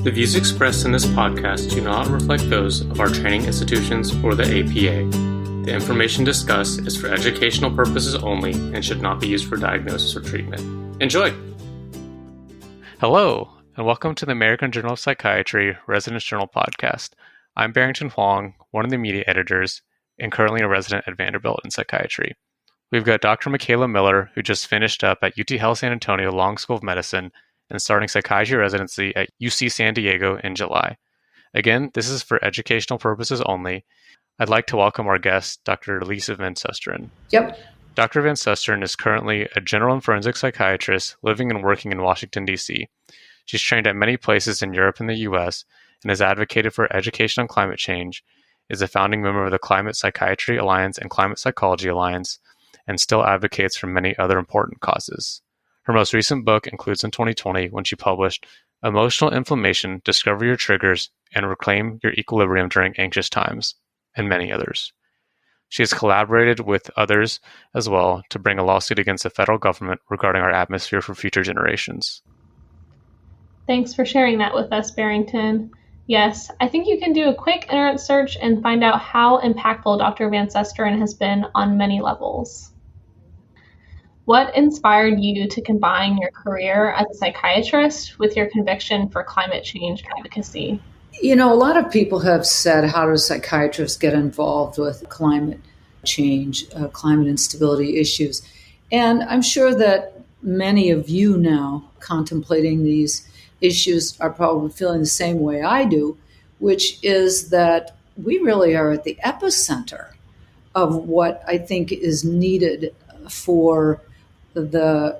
The views expressed in this podcast do not reflect those of our training institutions or the APA. The information discussed is for educational purposes only and should not be used for diagnosis or treatment. Enjoy! Hello, and welcome to the American Journal of Psychiatry Residence Journal podcast. I'm Barrington Hwang, one of the media editors, and currently a resident at Vanderbilt in psychiatry. We've got Dr. Mikaela Miller, who just finished up at UT Health San Antonio Long School of Medicine and starting psychiatry residency at UC San Diego in July. Again, this is for educational purposes only. I'd like to welcome our guest, Dr. Lise Van Susteren. Yep. Dr. Van Susteren is currently a general and forensic psychiatrist living and working in Washington, D.C. She's trained at many places in Europe and the U.S. and has advocated for education on climate change, is a founding member of the Climate Psychiatry Alliance and Climate Psychology Alliance, and still advocates for many other important causes. Her most recent book includes in 2020 when she published Emotional Inflammation, Discover Your Triggers, and Reclaim Your Equilibrium During Anxious Times, and many others. She has collaborated with others as well to bring a lawsuit against the federal government regarding our atmosphere for future generations. Thanks for sharing that with us, Barrington. Yes, I think you can do a quick internet search and find out how impactful Dr. Van Susteren has been on many levels. What inspired you to combine your career as a psychiatrist with your conviction for climate change advocacy? You know, a lot of people have said, how do psychiatrists get involved with climate change, climate instability issues? And I'm sure that many of you now contemplating these issues are probably feeling the same way I do, which is that we really are at the epicenter of what I think is needed for the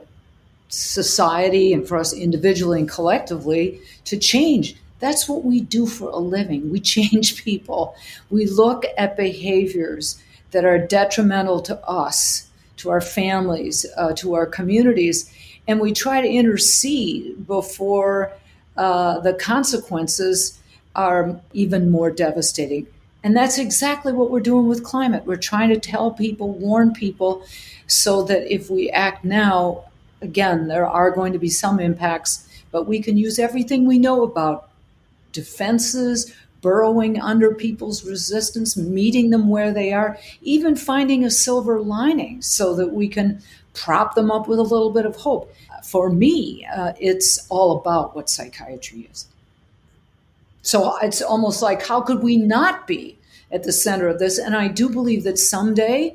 society and for us individually and collectively to change. That's what we do for a living. We change people. We look at behaviors that are detrimental to us, to our families, to our communities, and we try to intercede before the consequences are even more devastating. And that's exactly what we're doing with climate. We're trying to tell people, warn people, so that if we act now, again, there are going to be some impacts, but we can use everything we know about defenses, burrowing under people's resistance, meeting them where they are, even finding a silver lining so that we can prop them up with a little bit of hope. For me, it's all about what psychiatry is. So it's almost like, how could we not be at the center of this? And I do believe that someday,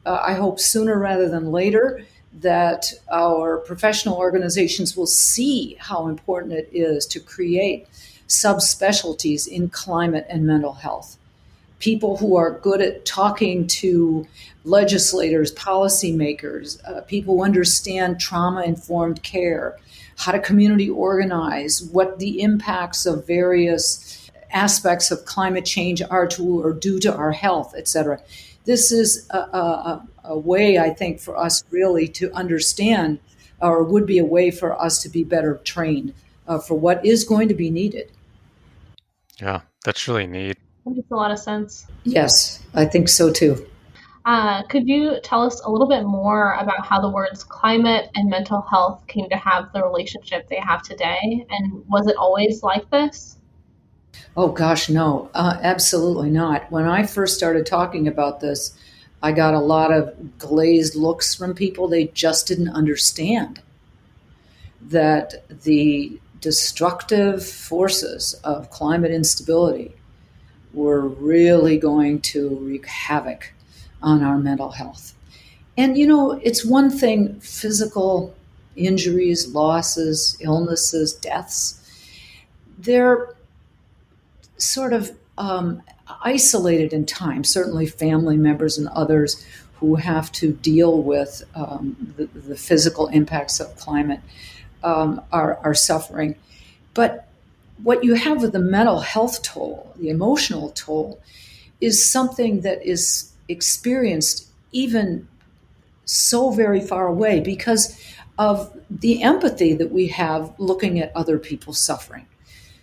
I hope sooner rather than later, that our professional organizations will see how important it is to create subspecialties in climate and mental health. People who are good at talking to legislators, policymakers, people who understand trauma-informed care, how to community organize, what the impacts of various aspects of climate change are to or due to our health, et cetera. This is a way, I think, for us really to understand, or would be a way for us to be better trained for what is going to be needed. Yeah, that's really neat. That makes a lot of sense. Yes, I think so too. Could you tell us a little bit more about how the words climate and mental health came to have the relationship they have today? And was it always like this? Oh, gosh, no, absolutely not. When I first started talking about this, I got a lot of glazed looks from people. They just didn't understand that the destructive forces of climate instability were really going to wreak havoc on our mental health. And, you know, it's one thing, physical injuries, losses, illnesses, deaths. They're sort of isolated in time. Certainly family members and others who have to deal with the physical impacts of climate are suffering. But what you have with the mental health toll, the emotional toll, is something that is experienced even so very far away because of the empathy that we have looking at other people's suffering.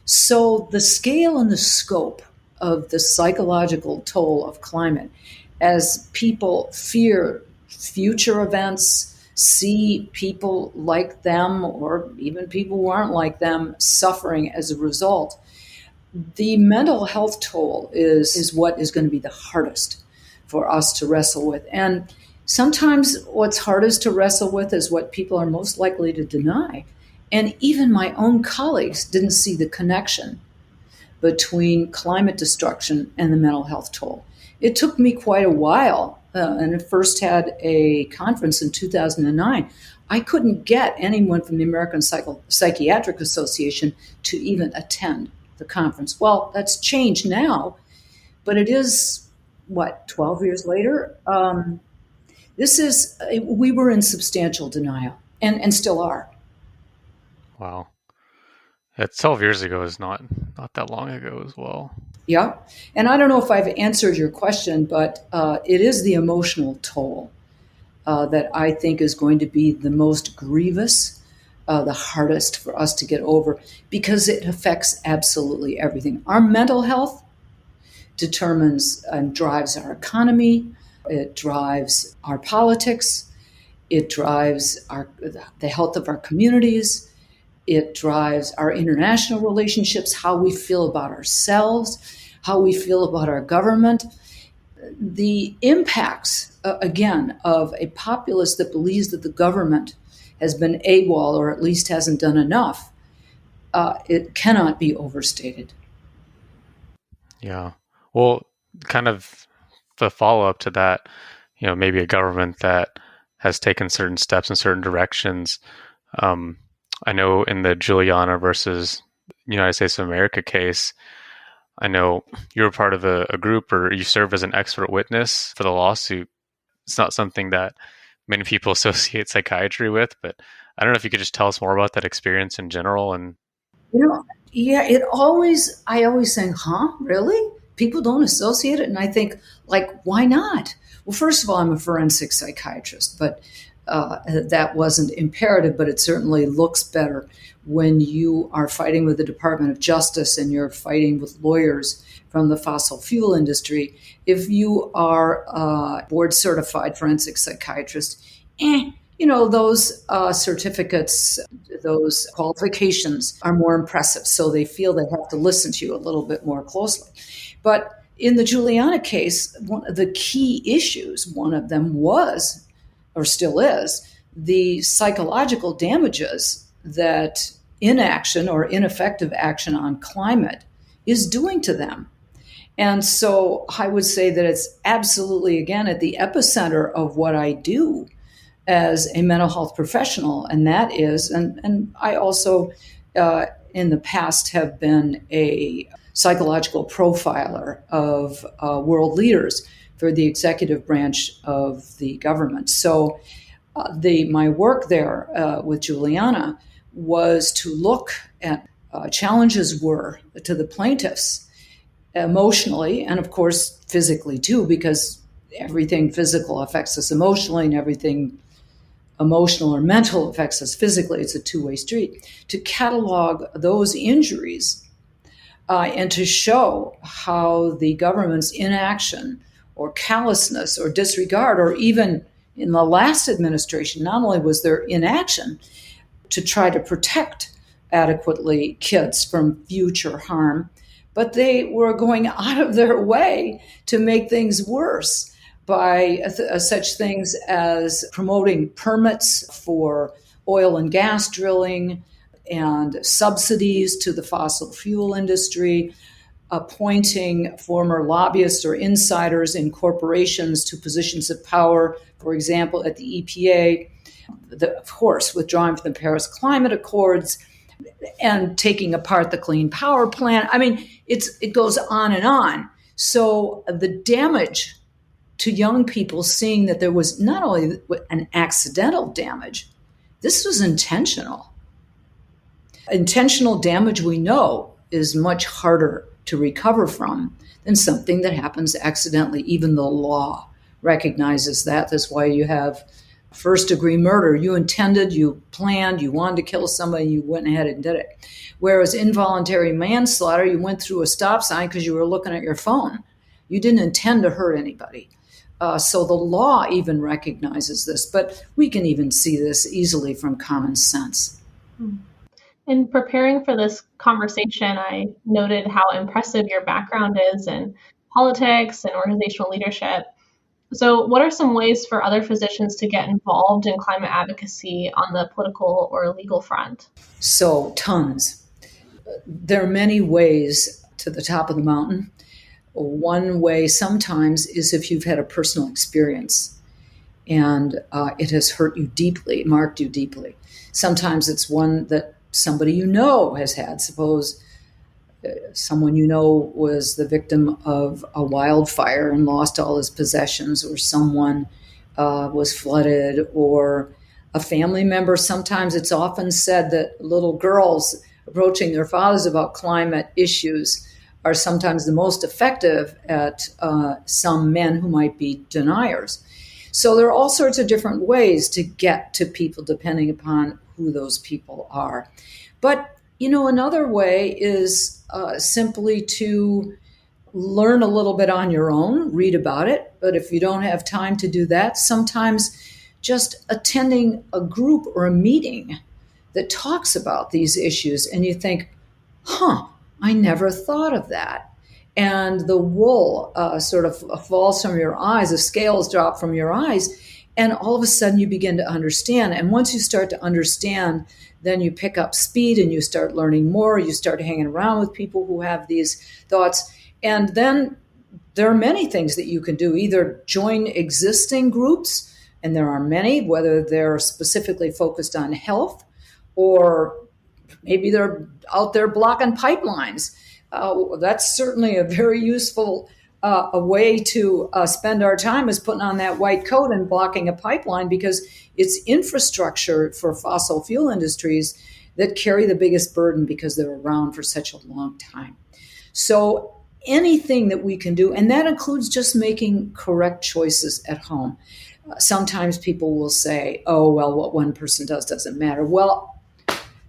So the scale and the scope of the psychological toll of climate as people fear future events, see people like them, or even people who aren't like them, suffering as a result. The mental health toll is what is going to be the hardest for us to wrestle with. And sometimes what's hardest to wrestle with is what people are most likely to deny. And even my own colleagues didn't see the connection between climate destruction and the mental health toll. It took me quite a while, and I first had a conference in 2009. I couldn't get anyone from the American Psychiatric Association to even attend the conference. Well, that's changed now, but it is, 12 years later? We were in substantial denial and still are. Wow. 12 years ago is not that long ago as well. Yeah. And I don't know if I've answered your question, but it is the emotional toll that I think is going to be the most grievous, the hardest for us to get over, because it affects absolutely everything. Our mental health determines and drives our economy. It drives our politics. It drives the health of our communities. It drives our international relationships, how we feel about ourselves, how we feel about our government. The impacts, again, of a populace that believes that the government has been AWOL, or at least hasn't done enough, it cannot be overstated. Yeah. Well, kind of the follow-up to that, maybe a government that has taken certain steps in certain directions. I know in the Juliana versus United States of America case, I know you were part of a group, or you served as an expert witness for the lawsuit. It's not something that many people associate psychiatry with, but I don't know if you could just tell us more about that experience in general. And yeah, I always think, really? People don't associate it? And I think, why not? Well, first of all, I'm a forensic psychiatrist, but that wasn't imperative, but it certainly looks better when you are fighting with the Department of Justice and you're fighting with lawyers from the fossil fuel industry. If you are a board certified forensic psychiatrist, those certificates, those qualifications are more impressive. So they feel they have to listen to you a little bit more closely. But in the Juliana case, one of the key issues, one of them was, or still is, the psychological damages that inaction or ineffective action on climate is doing to them. And so I would say that it's absolutely, again, at the epicenter of what I do as a mental health professional. And that is, and I also in the past have been a psychological profiler of world leaders for the executive branch of the government. So my work there with Juliana was to look at challenges were to the plaintiffs emotionally, and of course physically too, because everything physical affects us emotionally and everything emotional or mental affects us physically. It's a two-way street. To catalog those injuries and to show how the government's inaction or callousness or disregard, or even in the last administration, not only was there inaction to try to protect adequately kids from future harm, but they were going out of their way to make things worse by such things as promoting permits for oil and gas drilling and subsidies to the fossil fuel industry, appointing former lobbyists or insiders in corporations to positions of power, for example, at the EPA, of course, withdrawing from the Paris Climate Accords and taking apart the Clean Power Plan. I mean, it goes on and on. So the damage to young people, seeing that there was not only an accidental damage, this was intentional. Intentional damage, we know, is much harder to recover from than something that happens accidentally. Even the law recognizes that. That's why you have first-degree murder. You intended, you planned, you wanted to kill somebody, you went ahead and did it. Whereas involuntary manslaughter, you went through a stop sign because you were looking at your phone. You didn't intend to hurt anybody. So the law even recognizes this, but we can even see this easily from common sense. In preparing for this conversation, I noted how impressive your background is in politics and organizational leadership. So, what are some ways for other physicians to get involved in climate advocacy on the political or legal front? So, tons. There are many ways to the top of the mountain. One way sometimes is if you've had a personal experience and it has hurt you deeply, marked you deeply. Sometimes it's one that somebody you know has had. Suppose someone you know was the victim of a wildfire and lost all his possessions, or someone was flooded, or a family member. Sometimes it's often said that little girls approaching their fathers about climate issues are sometimes the most effective at some men who might be deniers. So there are all sorts of different ways to get to people depending upon who those people are. But, another way is simply to learn a little bit on your own, read about it. But if you don't have time to do that, sometimes just attending a group or a meeting that talks about these issues and you think, I never thought of that. And the wool sort of falls from your eyes, the scales drop from your eyes, and all of a sudden you begin to understand. And once you start to understand, then you pick up speed and you start learning more. You start hanging around with people who have these thoughts. And then there are many things that you can do. Either join existing groups, and there are many, whether they're specifically focused on health, or maybe they're out there blocking pipelines. That's certainly a very useful a way to spend our time, is putting on that white coat and blocking a pipeline, because it's infrastructure for fossil fuel industries that carry the biggest burden because they're around for such a long time. So anything that we can do, and that includes just making correct choices at home. Sometimes people will say, what one person does doesn't matter. Well,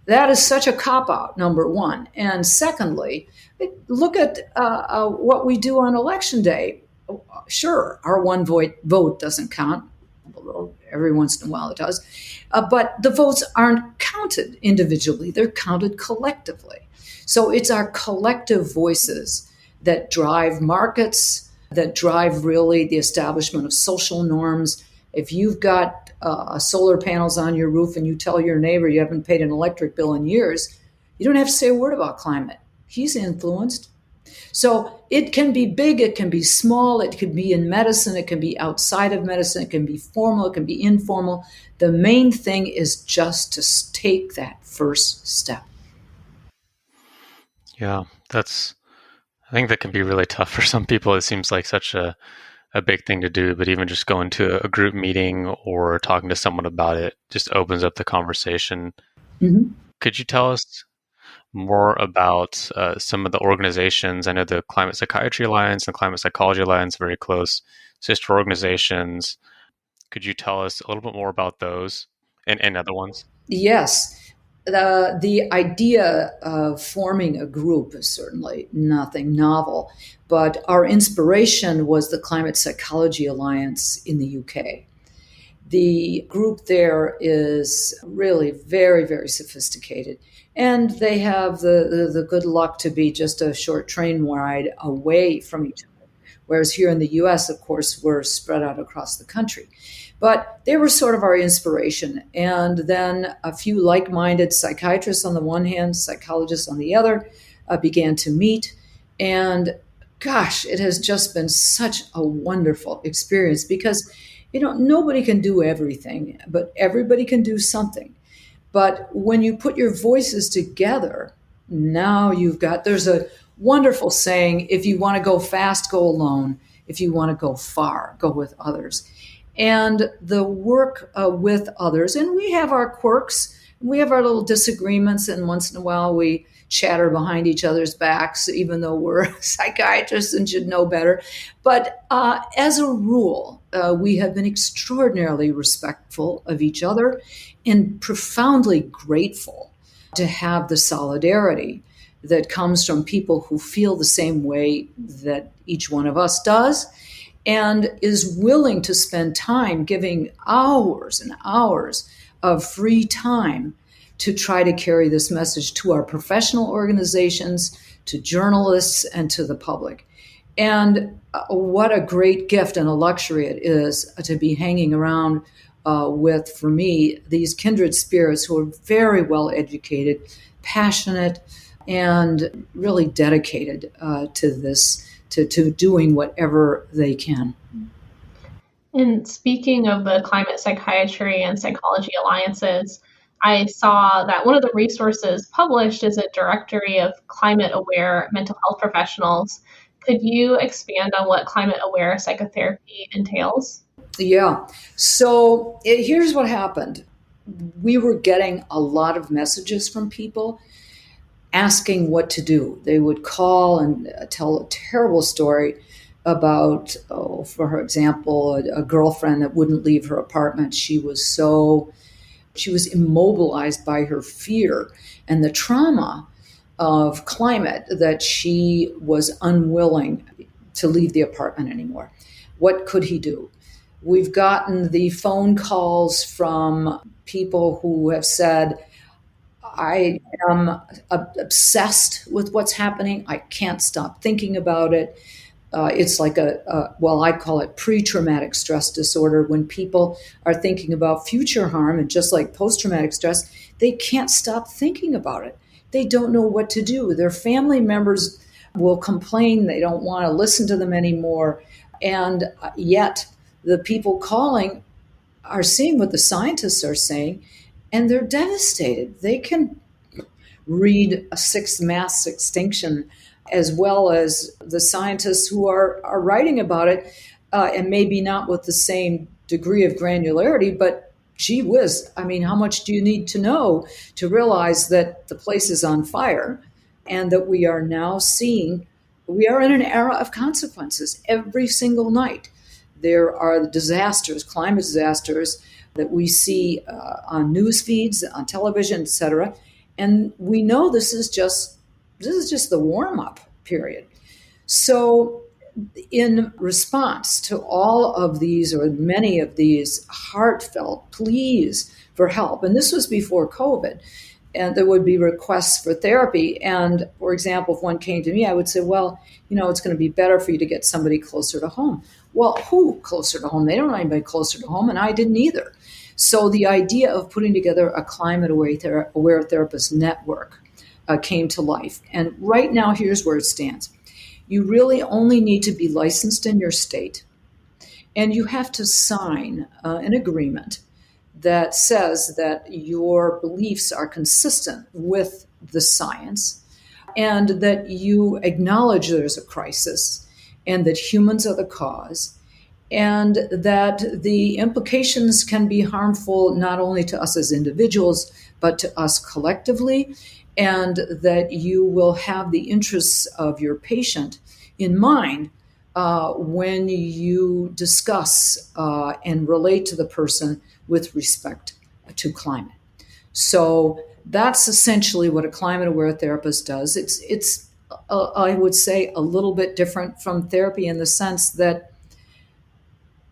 that is such a cop-out, number one. And secondly, look at what we do on election day. Sure, our one vote doesn't count, although every once in a while it does. But the votes aren't counted individually. They're counted collectively. So it's our collective voices that drive markets, that drive really the establishment of social norms. If you've got solar panels on your roof and you tell your neighbor you haven't paid an electric bill in years, you don't have to say a word about climate. He's influenced. So it can be big, it can be small, it can be in medicine, it can be outside of medicine, it can be formal, it can be informal. The main thing is just to take that first step. Yeah, I think that can be really tough for some people. It seems like such a big thing to do, but even just going to a group meeting or talking to someone about it just opens up the conversation. Mm-hmm. Could you tell us more about some of the organizations? I know the Climate Psychiatry Alliance and Climate Psychology Alliance, very close sister organizations. Could you tell us a little bit more about those and other ones? Yes. The idea of forming a group is certainly nothing novel, but our inspiration was the Climate Psychology Alliance in the UK. The group there is really very, very sophisticated, and they have the good luck to be just a short train ride away from each other. Whereas here in the US, of course, we're spread out across the country. But they were sort of our inspiration. And then a few like-minded psychiatrists on the one hand, psychologists on the other, began to meet. And gosh, it has just been such a wonderful experience because, nobody can do everything, but everybody can do something. But when you put your voices together, now there's a wonderful saying, if you want to go fast, go alone. If you want to go far, go with others. And the work with others, and we have our quirks, we have our little disagreements, and once in a while we chatter behind each other's backs, even though we're psychiatrists and should know better. But as a rule, we have been extraordinarily respectful of each other and profoundly grateful to have the solidarity that comes from people who feel the same way that each one of us does. and is willing to spend time giving hours and hours of free time to try to carry this message to our professional organizations, to journalists, and to the public. And what a great gift and a luxury it is to be hanging around with, for me, these kindred spirits who are very well educated, passionate, and really dedicated to this, to doing whatever they can. And speaking of the Climate Psychiatry and Psychology Alliances, I saw that one of the resources published is a directory of climate-aware mental health professionals. Could you expand on what climate-aware psychotherapy entails? Yeah. So here's what happened. We were getting a lot of messages from people asking what to do. They would call and tell a terrible story about, for example, a girlfriend that wouldn't leave her apartment. She was immobilized by her fear and the trauma of climate that she was unwilling to leave the apartment anymore. What could he do? We've gotten the phone calls from people who have said, I am obsessed with what's happening. I can't stop thinking about it. It's like I call it pre-traumatic stress disorder, when people are thinking about future harm, and just like post-traumatic stress, they can't stop thinking about it. They don't know what to do. Their family members will complain. They don't want to listen to them anymore. And yet the people calling are seeing what the scientists are saying, and they're devastated. They can read a sixth mass extinction as well as the scientists who are writing about it, and maybe not with the same degree of granularity, but gee whiz, I mean, how much do you need to know to realize that the place is on fire and that we are now seeing, we are in an era of consequences every single night. There are disasters, climate disasters that we see on news feeds, on television, etc. And we know this is just the warm-up period. So in response to all of these, or many of these heartfelt pleas for help, and this was before COVID, and there would be requests for therapy. And for example, if one came to me, I would say, well, it's going to be better for you to get somebody closer to home. Well, who closer to home? They don't know anybody closer to home, and I didn't either. So the idea of putting together a climate-aware therapist network came to life. And right now, here's where it stands. You really only need to be licensed in your state, and you have to sign an agreement that says that your beliefs are consistent with the science, and that you acknowledge there's a crisis, and that humans are the cause, and that the implications can be harmful not only to us as individuals, but to us collectively, and that you will have the interests of your patient in mind when you discuss and relate to the person with respect to climate. So that's essentially what a climate-aware therapist does. It's I would say, a little bit different from therapy in the sense that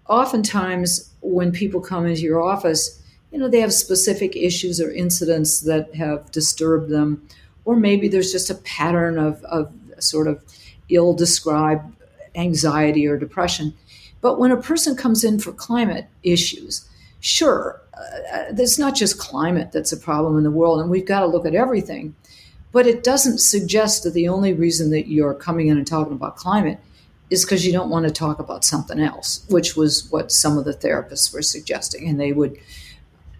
oftentimes when people come into your office, they have specific issues or incidents that have disturbed them, or maybe there's just a pattern of sort of ill-described anxiety or depression. But when a person comes in for climate issues, sure, there's not just climate that's a problem in the world, and we've got to look at everything. But it doesn't suggest that the only reason that you're coming in and talking about climate is because you don't want to talk about something else, which was what some of the therapists were suggesting. And they would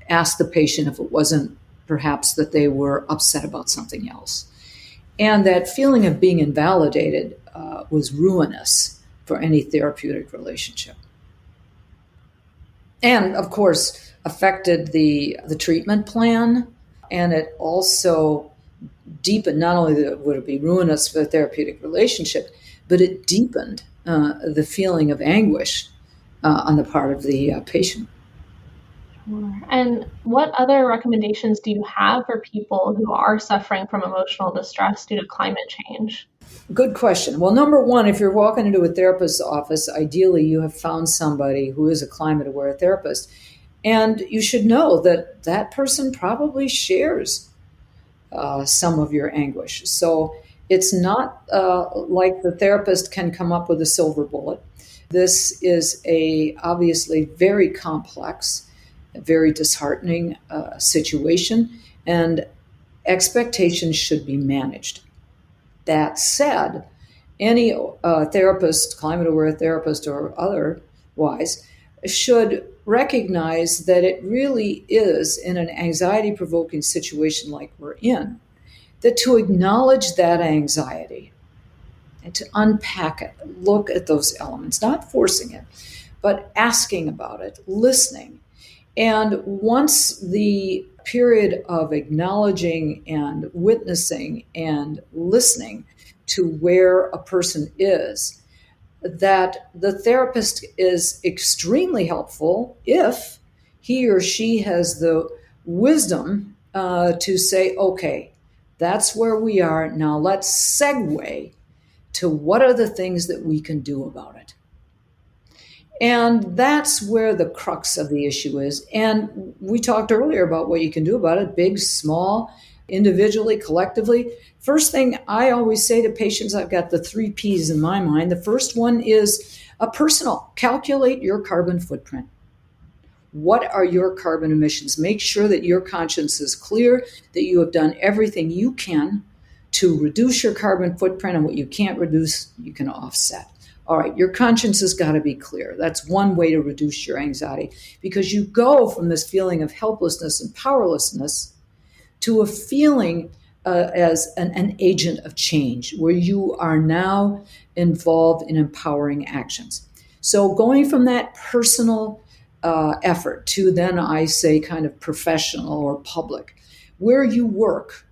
ask the patient if it wasn't perhaps that they were upset about something else. And that feeling of being invalidated was ruinous for any therapeutic relationship. And of course, affected the treatment plan. And it also deepened, not only would it be ruinous for the therapeutic relationship, but it deepened the feeling of anguish on the part of the patient. Sure. And what other recommendations do you have for people who are suffering from emotional distress due to climate change? Good question. Well, number one, if you're walking into a therapist's office, ideally you have found somebody who is a climate aware therapist. And you should know that that person probably shares some of your anguish. So it's not like the therapist can come up with a silver bullet. This is a obviously very complex, very disheartening situation, and expectations should be managed. That said, any therapist, climate aware therapist or otherwise, should recognize that it really is in an anxiety provoking situation like we're in, that to acknowledge that anxiety and to unpack it, look at those elements, not forcing it, but asking about it, listening. And once the period of acknowledging and witnessing and listening to where a person is, that the therapist is extremely helpful if he or she has the wisdom to say, okay, that's where we are. Now let's segue to what are the things that we can do about it. And that's where the crux of the issue is. And we talked earlier about what you can do about it, big, small, individually, collectively. First thing I always say to patients, I've got the 3 Ps in my mind. The first one is a personal. Calculate your carbon footprint. What are your carbon emissions? Make sure that your conscience is clear, that you have done everything you can to reduce your carbon footprint, and what you can't reduce, you can offset. All right, your conscience has got to be clear. That's one way to reduce your anxiety, because you go from this feeling of helplessness and powerlessness to a feeling as an agent of change, where you are now involved in empowering actions. So going from that personal effort to then, I say, kind of professional or public, where you work,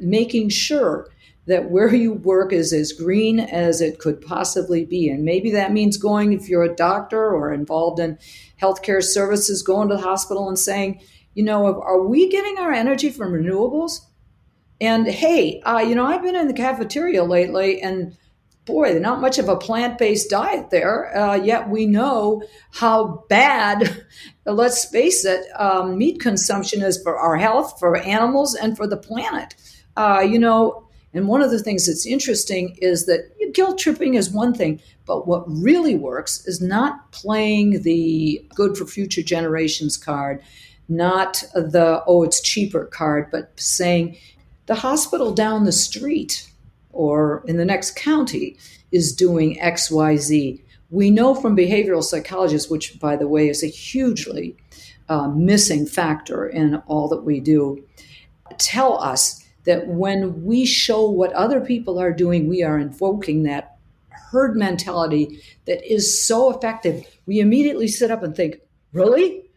making sure that where you work is as green as it could possibly be. And maybe that means going, if you're a doctor or involved in healthcare services, going to the hospital and saying, are we getting our energy from renewables? And hey, I've been in the cafeteria lately, and boy, not much of a plant-based diet there, yet we know how bad, let's face it, meat consumption is for our health, for animals, and for the planet. And one of the things that's interesting is that guilt tripping is one thing, but what really works is not playing the good for future generations card, not the, it's cheaper card, but saying the hospital down the street or in the next county is doing X, Y, Z. We know from behavioral psychologists, which, by the way, is a hugely missing factor in all that we do, tell us that when we show what other people are doing, we are invoking that herd mentality that is so effective. We immediately sit up and think, really?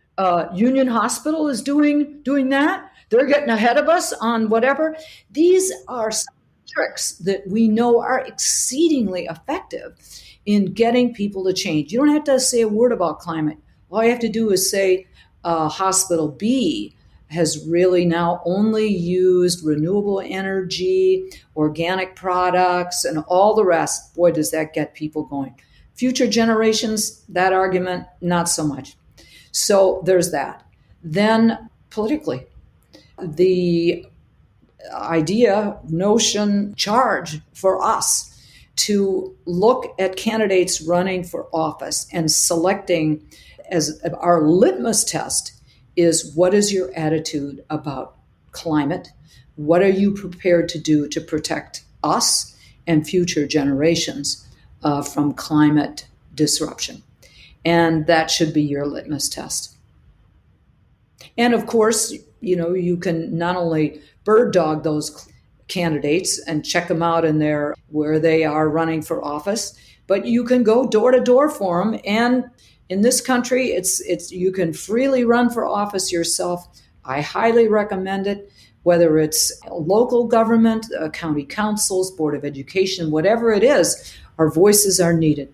Union Hospital is doing that? They're getting ahead of us on whatever. These are some tricks that we know are exceedingly effective in getting people to change. You don't have to say a word about climate. All you have to do is say Hospital B has really now only used renewable energy, organic products, and all the rest. Boy, does that get people going. Future generations, that argument, not so much. So there's that. Then politically, the idea, notion, charge for us to look at candidates running for office and selecting as our litmus test is, what is your attitude about climate? What are you prepared to do to protect us and future generations from climate disruption? And that should be your litmus test. And of course, you can not only bird dog those candidates and check them out in where they are running for office, but you can go door to door for them. And in this country, it's you can freely run for office yourself. I highly recommend it, whether it's local government, county councils, Board of Education, whatever it is, our voices are needed.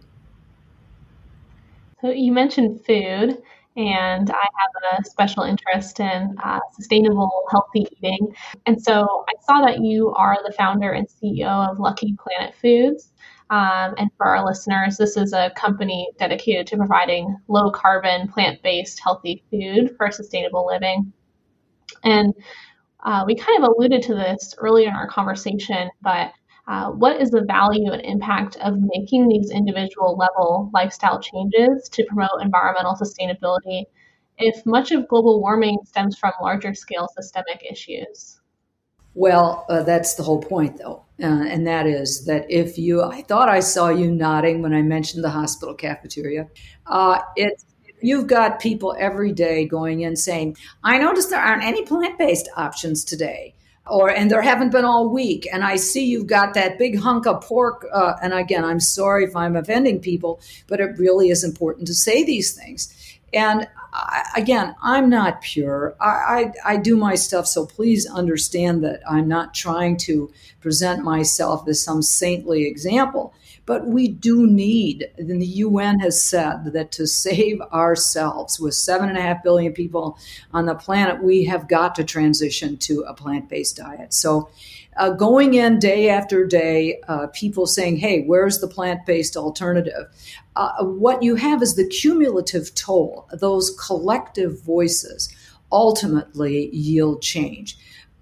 So you mentioned food, and I have a special interest in sustainable, healthy eating. And so I saw that you are the founder and CEO of Lucky Planet Foods. And for our listeners, this is a company dedicated to providing low carbon, plant based, healthy food for sustainable living. And we kind of alluded to this earlier in our conversation, but what is the value and impact of making these individual level lifestyle changes to promote environmental sustainability if much of global warming stems from larger scale systemic issues? Well, that's the whole point, though. And that is that I thought I saw you nodding when I mentioned the hospital cafeteria. You've got people every day going in saying, I noticed there aren't any plant-based options today. And there haven't been all week. And I see you've got that big hunk of pork. And again, I'm sorry if I'm offending people, but it really is important to say these things. And again, I'm not pure. I do my stuff, so please understand that I'm not trying to present myself as some saintly example. But we do need, and the UN has said that to save ourselves with 7.5 billion people on the planet, we have got to transition to a plant-based diet. So going in day after day, people saying, hey, where's the plant-based alternative? What you have is the cumulative toll. Those collective voices ultimately yield change.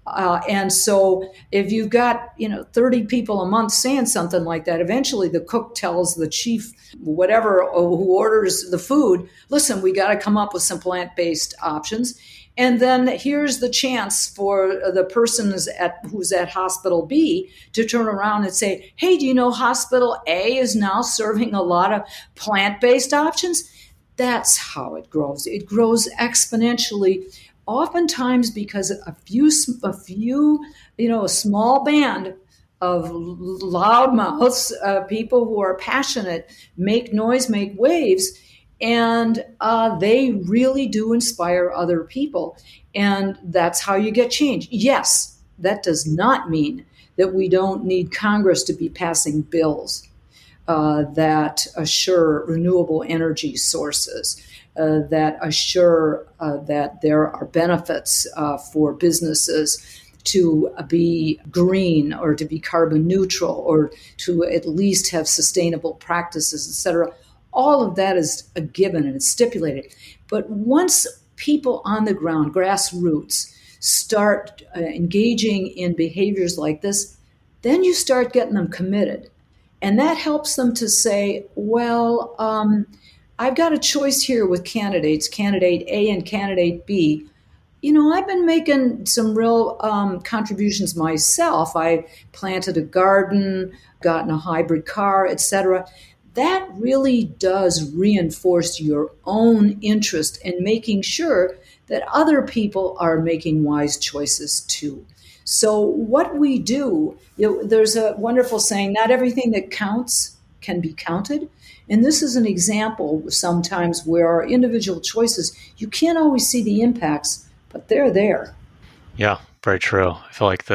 And so if you've got, 30 people a month saying something like that, eventually the cook tells the chief, whatever, who orders the food, listen, we got to come up with some plant-based options. And then here's the chance for the person who's at hospital B to turn around and say, hey, do you know hospital A is now serving a lot of plant-based options? That's how it grows. It grows exponentially, oftentimes because a small band of loudmouths, people who are passionate, make noise, make waves, and they really do inspire other people. And that's how you get change. Yes, that does not mean that we don't need Congress to be passing bills that assure renewable energy sources, that assure that there are benefits for businesses to be green or to be carbon neutral or to at least have sustainable practices, et cetera. All of that is a given and it's stipulated. But once people on the ground, grassroots, start engaging in behaviors like this, then you start getting them committed. And that helps them to say, well, I've got a choice here with candidates, candidate A and candidate B. I've been making some real contributions myself. I planted a garden, gotten a hybrid car, et cetera. That really does reinforce your own interest in making sure that other people are making wise choices too. So what we do, there's a wonderful saying, not everything that counts can be counted. And this is an example sometimes where our individual choices, you can't always see the impacts, but they're there. Yeah, very true. I feel like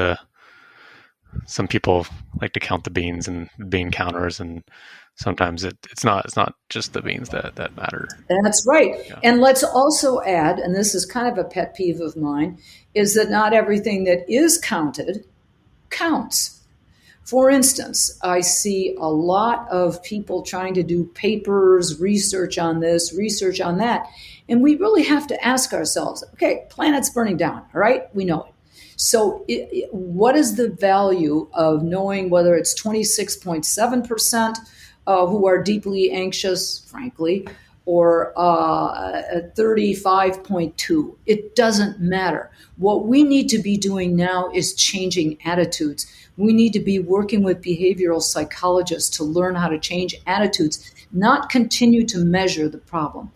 some people like to count the beans and bean counters, and sometimes it's not just the beans that matter. That's right. Yeah. And let's also add, and this is kind of a pet peeve of mine, is that not everything that is counted counts. For instance, I see a lot of people trying to do papers, research on this, research on that. And we really have to ask ourselves, okay, planet's burning down, all right? We know it. So what is the value of knowing whether it's 26.7% who are deeply anxious, frankly, or 35.2? It doesn't matter. What we need to be doing now is changing attitudes. We need to be working with behavioral psychologists to learn how to change attitudes, not continue to measure the problem.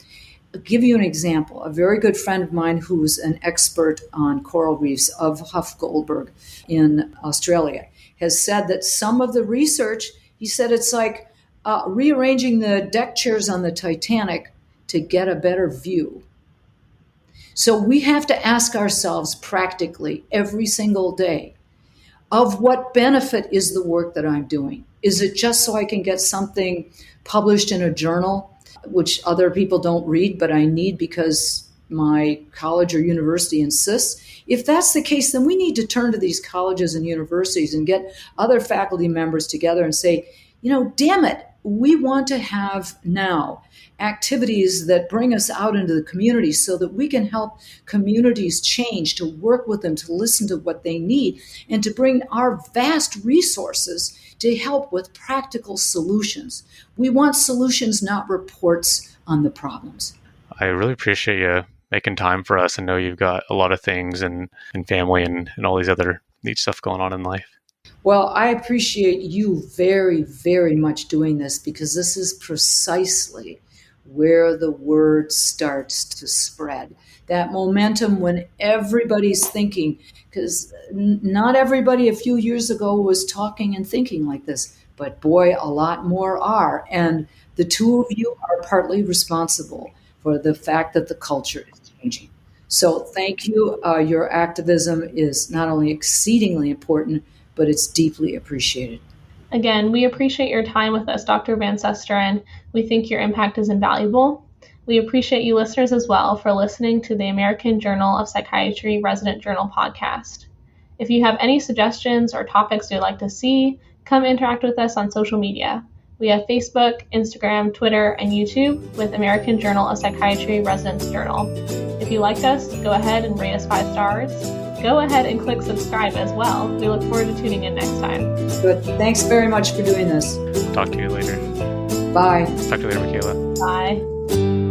I'll give you an example. A very good friend of mine who's an expert on coral reefs of Huff Goldberg in Australia has said that some of the research, he said it's like rearranging the deck chairs on the Titanic to get a better view. So we have to ask ourselves practically every single day, of what benefit is the work that I'm doing? Is it just so I can get something published in a journal? which other people don't read, but I need because my college or university insists. If that's the case, then we need to turn to these colleges and universities and get other faculty members together and say, damn it, we want to have now activities that bring us out into the community so that we can help communities change, to work with them, to listen to what they need, and to bring our vast resources to help with practical solutions. We want solutions, not reports on the problems. I really appreciate you making time for us. I know you've got a lot of things and family and all these other neat stuff going on in life. Well, I appreciate you very, very much doing this, because this is precisely where the word starts to spread. That momentum when everybody's thinking, because not everybody a few years ago was talking and thinking like this, but boy, a lot more are. And the two of you are partly responsible for the fact that the culture is changing. So thank you. Your activism is not only exceedingly important, but it's deeply appreciated. Again, we appreciate your time with us, Dr. Van Susteren. We think your impact is invaluable. We appreciate you listeners as well for listening to the American Journal of Psychiatry Resident Journal podcast. If you have any suggestions or topics you'd like to see, come interact with us on social media. We have Facebook, Instagram, Twitter, and YouTube with American Journal of Psychiatry Residents Journal. If you liked us, go ahead and rate us 5 stars. Go ahead and click subscribe as well. We look forward to tuning in next time. Good. Thanks very much for doing this. Talk to you later. Bye. Talk to you later, Mikaela. Bye.